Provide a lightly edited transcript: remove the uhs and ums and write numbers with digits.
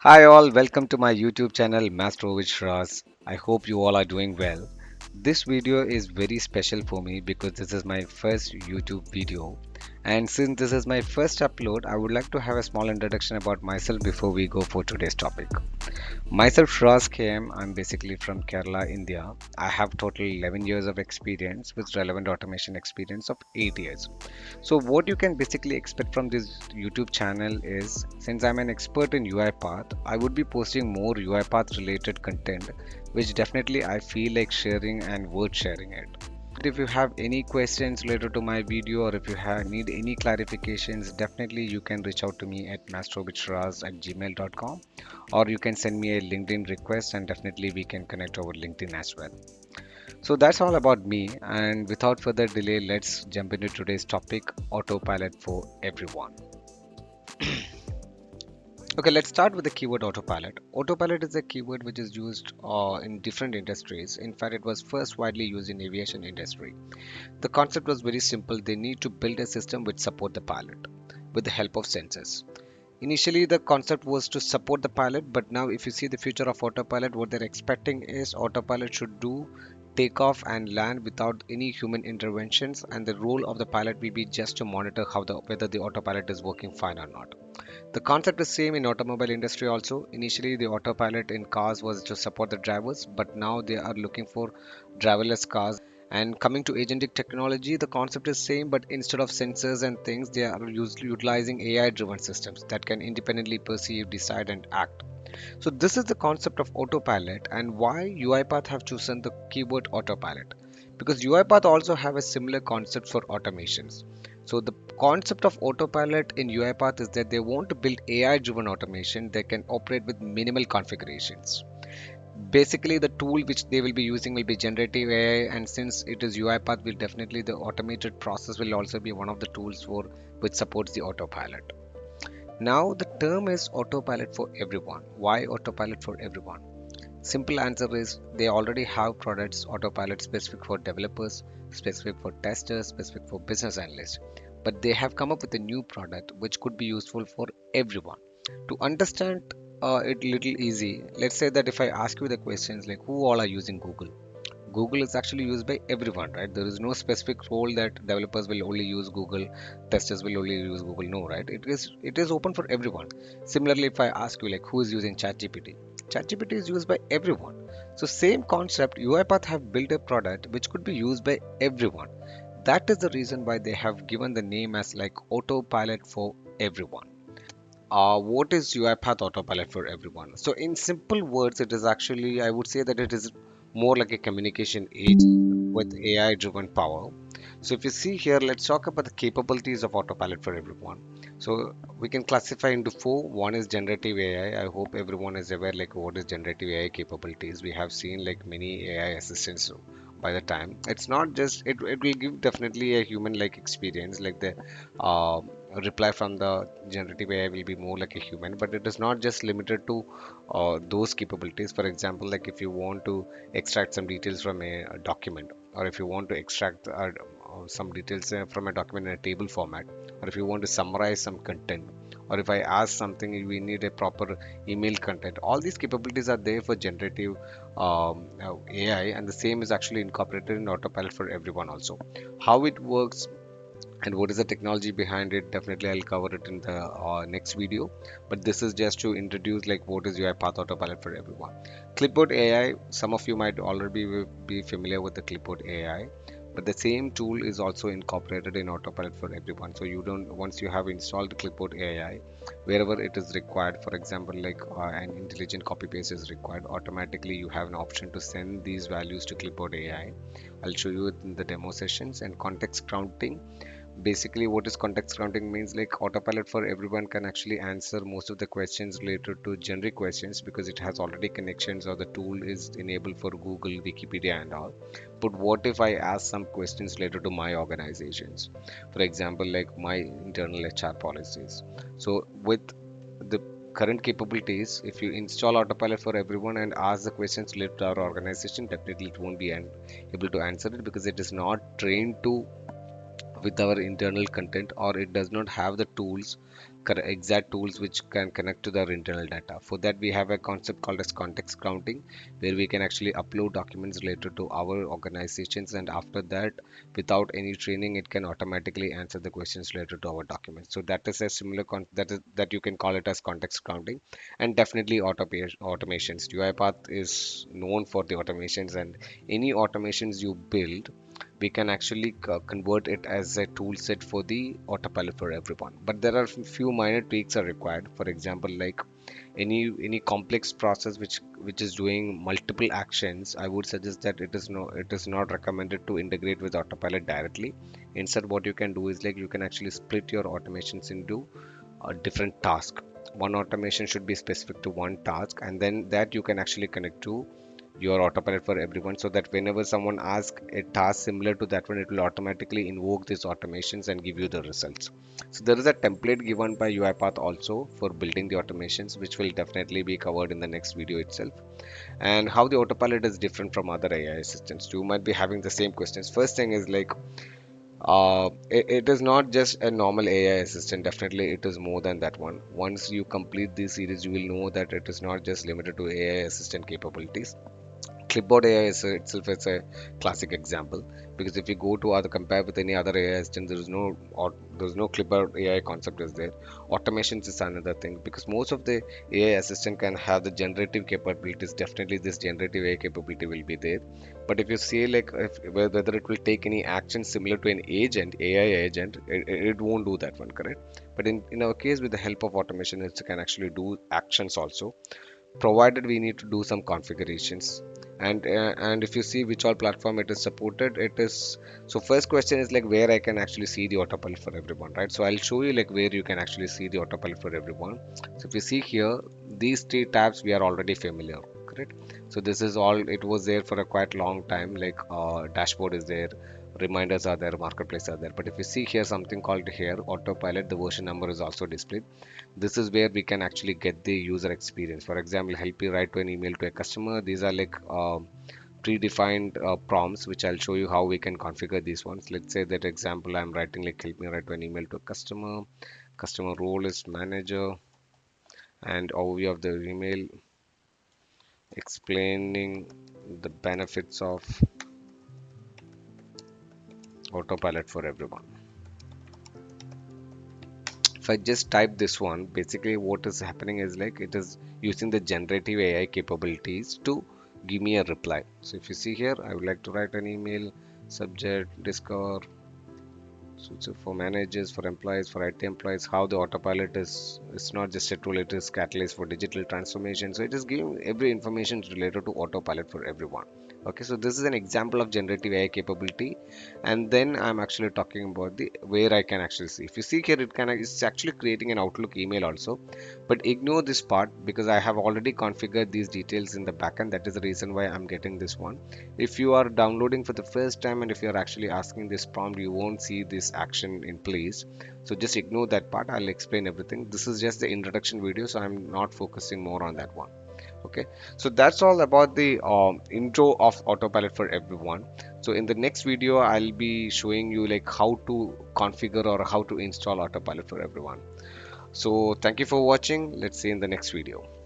Hi all, welcome to my YouTube channel Master with Shraz. I hope you all are doing well. This video is very special for me because this is my first YouTube video. And since this is my first upload, I would like to have a small introduction about myself before we go for today's topic. Myself, Shraz KM. I'm basically from Kerala, India. I have total 11 years of experience with relevant automation experience of 8 years. So what you can basically expect from this YouTube channel is, since I'm an expert in UiPath, I would be posting more UiPath related content, which definitely I feel like sharing and worth sharing it. If you have any questions related to my video or if you need any clarifications, definitely you can reach out to me at mastrobichraz@gmail.com, or you can send me a LinkedIn request and definitely we can connect over LinkedIn as well. So that's all about me, and without further delay, let's jump into today's topic, autopilot for everyone. Okay, let's start with the keyword autopilot. Autopilot is a keyword which is used in different industries. In fact, it was first widely used in aviation industry. The concept was very simple. They need to build a system which support the pilot with the help of sensors. Initially, the concept was to support the pilot, but now if you see the future of autopilot, what they're expecting is autopilot should do take off and land without any human interventions, and the role of the pilot will be just to monitor whether the autopilot is working fine or not. The concept is same in automobile industry also. Initially, the autopilot in cars was to support the drivers, but now they are looking for driverless cars. And coming to agentic technology, the concept is same, but instead of sensors and things, they are utilizing AI-driven systems that can independently perceive, decide, and act. So this is the concept of autopilot, and why UiPath have chosen the keyword autopilot. Because UiPath also have a similar concept for automations. So the concept of autopilot in UiPath is that they want to build AI-driven automation that can operate with minimal configurations. Basically, the tool which they will be using will be generative AI, and since it is UiPath, will definitely the automated process will also be one of the tools for which supports the autopilot. Now the term is autopilot for everyone. Why autopilot for everyone? Simple answer is they already have products autopilot specific for developers, specific for testers, specific for business analysts. But they have come up with a new product which could be useful for everyone. To understand it little easy, let's say that if I ask you the questions like who all are using Google, Google is actually used by everyone, right? There is no specific role that developers will only use Google, testers will only use Google. No, right? It is open for everyone. Similarly, if I ask you like who is using ChatGPT, ChatGPT is used by everyone. So same concept, UiPath have built a product which could be used by everyone. That is the reason why they have given the name as like Autopilot for everyone. What is UiPath Autopilot for everyone? So, in simple words, it is actually, I would say that it is more like a communication aid with AI driven power. So, if you see here, let's talk about the capabilities of Autopilot for everyone. So, we can classify into four. One is generative AI. I hope everyone is aware like what is generative AI capabilities. We have seen like many AI assistants by the time. It's not just, it will give definitely a human like experience, like the uh, reply from the generative AI will be more like a human, but it is not just limited to those capabilities. For example, like if you want to extract some details from a document, or if you want to extract some details from a document in a table format, or if you want to summarize some content, or if I ask something, we need a proper email content. All these capabilities are there for generative AI, and the same is actually incorporated in autopilot for everyone also. How it works and what is the technology behind it, definitely I'll cover it in the next video, but this is just to introduce like what is UiPath Autopilot for everyone. Clipboard AI, some of you might already be familiar with the Clipboard AI, but the same tool is also incorporated in Autopilot for everyone. So you don't, once you have installed Clipboard AI, wherever it is required, for example like an intelligent copy paste is required, automatically you have an option to send these values to Clipboard AI. I'll show you it in the demo sessions. And context counting, basically what is context counting means, like autopilot for everyone can actually answer most of the questions related to generic questions because it has already connections, or the tool is enabled for Google, Wikipedia and all. But what if I ask some questions related to my organizations, for example like my internal HR policies? So with the current capabilities, if you install autopilot for everyone and ask the questions related to our organization, definitely it won't be able to answer it because it is not trained to with our internal content, or it does not have the tools exact tools which can connect to their internal data. For that, we have a concept called as context counting, where we can actually upload documents related to our organizations, and after that, without any training, it can automatically answer the questions related to our documents. So that is a similar that you can call it as context counting, and definitely automations. UiPath is known for the automations, and any automations you build, we can actually convert it as a tool set for the autopilot for everyone. But there are few minor tweaks are required. For example, like any complex process which is doing multiple actions, I would suggest that it is not recommended to integrate with autopilot directly. Instead, what you can do is like you can actually split your automations into a different task. One automation should be specific to one task, and then that you can actually connect to your autopilot for everyone, so that whenever someone asks a task similar to that one, it will automatically invoke these automations and give you the results. So there is a template given by UiPath also for building the automations, which will definitely be covered in the next video itself. And how the autopilot is different from other AI assistants. You might be having the same questions. First thing is like it is not just a normal AI assistant. Definitely, it is more than that one. Once you complete this series, you will know that it is not just limited to AI assistant capabilities. Clipboard AI is itself is a classic example, because if you go to other compare with any other AI assistant, there's no clipboard AI concept is there. Automations is another thing, because most of the AI assistant can have the generative capabilities. Definitely, this generative AI capability will be there. But if you see like whether it will take any action similar to an agent, AI agent, it won't do that one, correct? But in our case, with the help of automation, it can actually do actions also, provided we need to do some configurations. And if you see which all platform it is supported, it is, so first question is like where I can actually see the autopilot for everyone, right? So I'll show you like where you can actually see the autopilot for everyone. So if you see here, these three tabs we are already familiar, correct? So this is all, it was there for a quite long time, like dashboard is there, reminders are there, marketplace are there. But if you see here something called here autopilot, the version number is also displayed. This is where we can actually get the user experience. For example, help you write to an email to a customer. These are like predefined prompts, which I'll show you how we can configure these ones. Let's say that example I'm writing like help me write to an email to a customer. Customer role is manager, and overview of the email explaining the benefits of autopilot for everyone. If I just type this one, basically what is happening is like it is using the generative AI capabilities to give me a reply. So if you see here, I would like to write an email, subject, discover. So for managers, for employees, for IT employees, how the autopilot is, it's not just a tool, it is catalyst for digital transformation. So it is giving every information related to autopilot for everyone. Okay, so this is an example of generative AI capability, and then I'm actually talking about the where I can actually see. If you see here, it's actually creating an Outlook email also, but ignore this part because I have already configured these details in the backend. That is the reason why I'm getting this one. If you are downloading for the first time and if you're actually asking this prompt, you won't see this action in place. So just ignore that part. I'll explain everything. This is just the introduction video, so I'm not focusing more on that one. Okay, so that's all about the intro of autopilot for everyone. So in the next video, I'll be showing you like how to configure or how to install autopilot for everyone. So thank you for watching. Let's see in the next video.